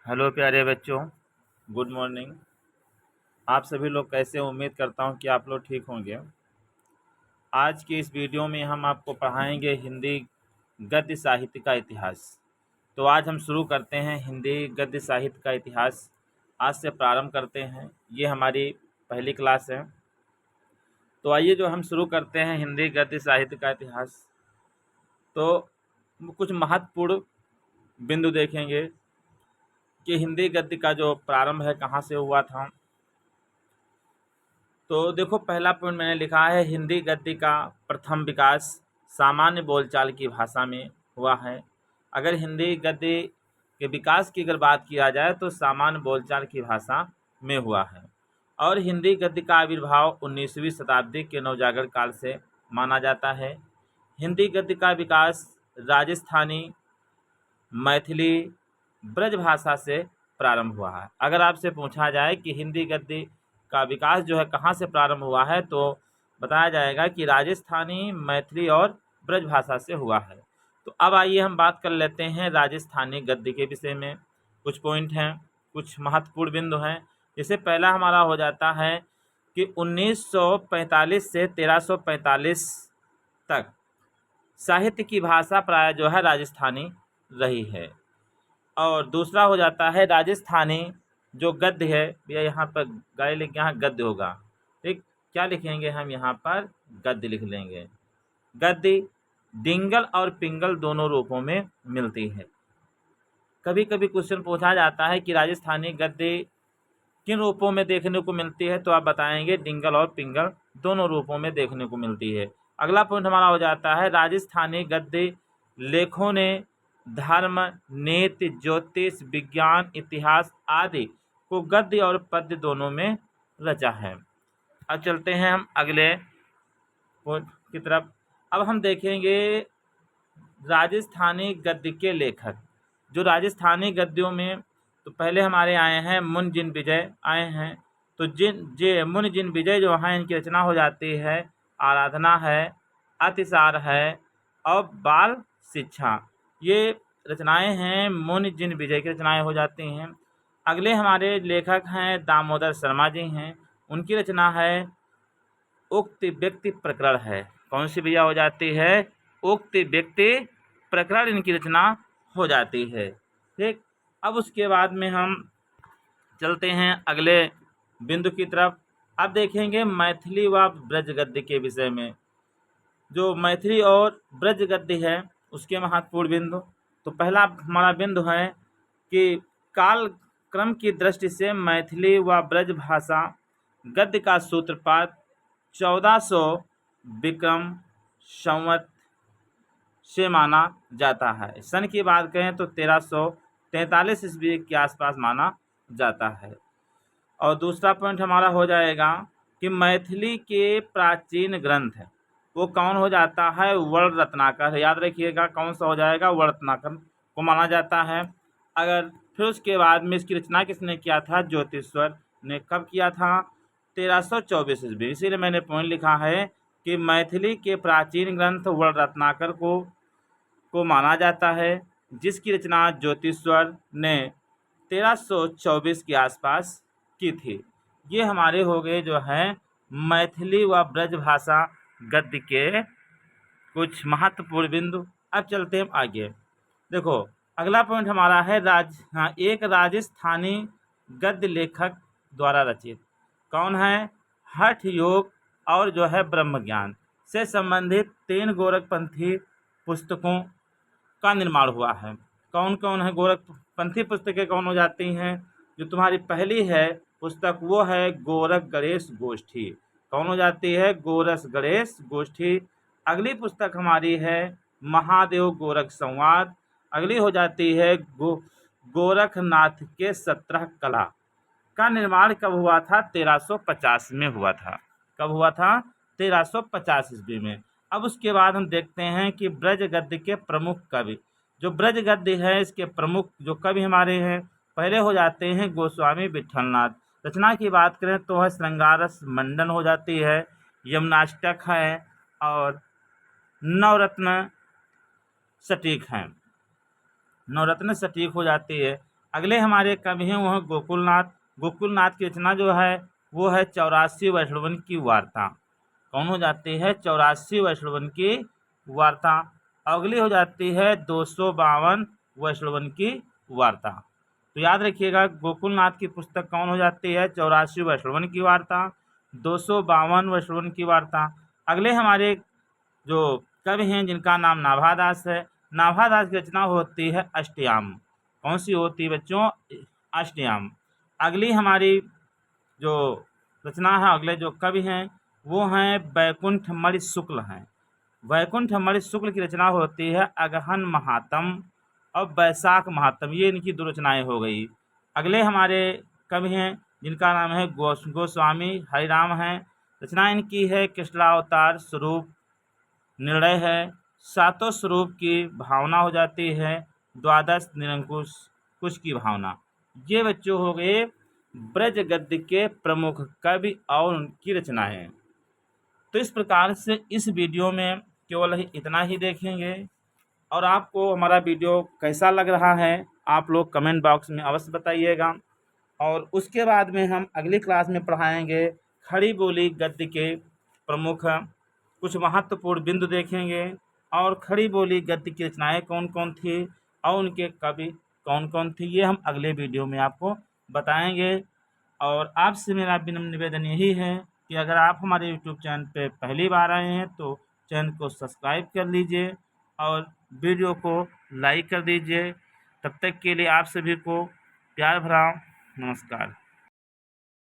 Hello प्यारे बच्चों, good morning. आप सभी लोग कैसे हैं? उम्मीद करता हूं कि आप लोग ठीक होंगे। आज की इस वीडियो में हम आपको पढ़ाएंगे हिंदी गद्य साहित्य का इतिहास। तो आज हम शुरू करते हैं हिंदी गद्य साहित्य का इतिहास। आज से प्रारंभ करते हैं। ये हमारी पहली क्लास है। तो आइए जो हम शुरू करते हैं हिंदी गद्य साहित्य का इतिहास। तो कुछ महत्वपूर्ण बिंदु देखेंगे कि हिंदी गद्य का जो प्रारंभ है कहाँ से हुआ था। तो देखो, पहला पॉइंट मैंने लिखा है हिंदी गद्य का प्रथम विकास सामान्य बोलचाल की भाषा में हुआ है। अगर हिंदी गद्य के विकास की अगर बात किया जाए तो सामान्य बोलचाल की भाषा में हुआ है। और हिंदी गद्य का आविर्भाव 19वीं शताब्दी के नवजागरण काल से माना जाता है। हिंदी गद्य का विकास राजस्थानी, मैथिली, ब्रज भाषा से प्रारंभ हुआ है। अगर आपसे पूछा जाए कि हिंदी गद्य का विकास जो है कहाँ से प्रारंभ हुआ है, तो बताया जाएगा कि राजस्थानी, मैथिली और ब्रज भाषा से हुआ है। तो अब आइए हम बात कर लेते हैं राजस्थानी गद्य के विषय में। कुछ पॉइंट हैं, कुछ महत्वपूर्ण बिंदु हैं। जैसे पहला हमारा हो जाता है कि 1945 से 1345 तक साहित्य की भाषा प्राय जो है राजस्थानी रही है। और दूसरा हो जाता है राजस्थानी जो गद्य है, भैया यहाँ पर गाय लिख, यहाँ गद्य होगा, ठीक। क्या लिखेंगे हम यहाँ पर? गद्य लिख लेंगे। गद्य डिंगल और पिंगल दोनों रूपों में मिलती है। कभी कभी क्वेश्चन पूछा जाता है कि राजस्थानी गद्य किन रूपों में देखने को मिलती है, तो आप बताएंगे डिंगल और पिंगल दोनों रूपों में देखने को मिलती है। अगला पॉइंट हमारा हो जाता है राजस्थानी गद्य लेखों ने धर्म, नीति, ज्योतिष, विज्ञान, इतिहास आदि को गद्य और पद्य दोनों में रचा है। अब चलते हैं हम अगले पॉइंट की तरफ। अब हम देखेंगे राजस्थानी गद्य के लेखक। जो राजस्थानी गद्यों में तो पहले हमारे आए हैं मुन जिन विजय आए हैं। तो मुन जिन विजय जो हैं, इनकी रचना हो जाती है आराधना है, अतिसार है और बाल शिक्षा। ये रचनाएं हैं मुन जिन विजय की रचनाएं हो जाती हैं। अगले हमारे लेखक हैं दामोदर शर्मा जी हैं। उनकी रचना है उक्त व्यक्ति प्रकरण है। कौन सी भैया हो जाती है? उक्त व्यक्ति प्रकरण इनकी रचना हो जाती है, ठीक। अब उसके बाद में हम चलते हैं अगले बिंदु की तरफ। अब देखेंगे मैथिली व ब्रज गद्य के विषय में। जो मैथिली और ब्रज गद्य है उसके महत्वपूर्ण बिंदु। तो पहला हमारा बिंदु है कि काल क्रम की दृष्टि से मैथिली व ब्रज भाषा गद्य का सूत्रपात 1400 विक्रम संवत से माना जाता है। सन की बात करें तो 1343 ईस्वी के आसपास माना जाता है। और दूसरा पॉइंट हमारा हो जाएगा कि मैथिली के प्राचीन ग्रंथ वो कौन हो जाता है? वर्ण रत्नाकर। याद रखिएगा कौन सा हो जाएगा? वर्ण रत्नाकर को माना जाता है। अगर फिर उसके बाद में इसकी रचना किसने किया था? ज्योतिश्वर ने। कब किया था? 1324 ईस्वी। इसीलिए मैंने पॉइंट लिखा है कि मैथिली के प्राचीन ग्रंथ वर्ण रत्नाकर को माना जाता है, जिसकी रचना ज्योतिश्वर ने 1324 के आसपास की थी। ये हमारे हो गए जो हैं मैथिली व ब्रज भाषा गद्य के कुछ महत्वपूर्ण बिंदु। अब चलते हैं आगे। देखो, अगला पॉइंट हमारा है एक राजस्थानी गद्य लेखक द्वारा रचित। कौन है? हठ योग और जो है ब्रह्म ज्ञान से संबंधित 3 गोरखपंथी पुस्तकों का निर्माण हुआ है। कौन कौन है गोरखपंथी पुस्तकें? कौन हो जाती हैं? जो तुम्हारी पहली है पुस्तक वो है गोरख गणेश गोष्ठी। कौन हो जाती है? गोरख गणेश गोष्ठी। अगली पुस्तक हमारी है महादेव गोरख संवाद। अगली हो जाती है गोरखनाथ के 17 कला। का निर्माण कब हुआ था? 1350 में हुआ था। कब हुआ था? 1350 ईस्वी में। अब उसके बाद हम देखते हैं कि ब्रज गद्य के प्रमुख कवि। जो ब्रज गद्य है इसके प्रमुख जो कवि हमारे हैं, पहले हो जाते हैं गोस्वामी विठलनाथ। रचना की बात करें तो है श्रृंगारस मंडन हो जाती है, यमुनाष्टक है और नवरत्न सटीक हैं। नवरत्न सटीक हो जाती है। अगले हमारे कवि हैं वो हैं गोकुलनाथ। गोकुलनाथ की रचना जो है वो है 84 वैष्णवन की वार्ता। कौन हो जाती है? 84 वैष्णवन की वार्ता। अगली हो जाती है 252 वैष्णवन की वार्ता। तो याद रखिएगा, गोकुलनाथ की पुस्तक कौन हो जाती है? 84 वैष्णवन की वार्ता, 252 वैष्णवन की वार्ता। अगले हमारे जो कवि हैं जिनका नाम नाभादास है, नाभादास की रचना होती है अष्टयाम। कौन सी होती है बच्चों? अष्टयाम। अगली हमारी जो रचना है, अगले जो कवि हैं वो हैं वैकुंठ मणि शुक्ल हैं। वैकुंठ मणि शुक्ल की रचना होती है अगहन महात्म और बैसाख महात्म। ये इनकी दो रचनाएं हो गई। अगले हमारे कवि हैं जिनका नाम है गोस्वामी हरिराम हैं। रचना इनकी है कृष्णावतार स्वरूप निर्णय है। सातों स्वरूप की भावना हो जाती है, द्वादश निरंकुश कुश की भावना। ये बच्चों हो गए ब्रज गद्य के प्रमुख कवि और उनकी रचनाएं। तो इस प्रकार से इस वीडियो में केवल इतना ही देखेंगे। और आपको हमारा वीडियो कैसा लग रहा है आप लोग कमेंट बॉक्स में अवश्य बताइएगा। और उसके बाद में हम अगली क्लास में पढ़ाएंगे खड़ी बोली गद्य के प्रमुख कुछ महत्वपूर्ण बिंदु देखेंगे, और खड़ी बोली गद्य की रचनाएं कौन कौन थी और उनके कवि कौन कौन थी, ये हम अगले वीडियो में आपको बताएंगे। और आपसे मेरा विनम्र निवेदन यही है कि अगर आप हमारे यूट्यूब चैनल पे पहली बार आए हैं तो चैनल को सब्सक्राइब कर लीजिए और वीडियो को लाइक कर दीजिए। तब तक के लिए आप सभी को प्यार भरा नमस्कार।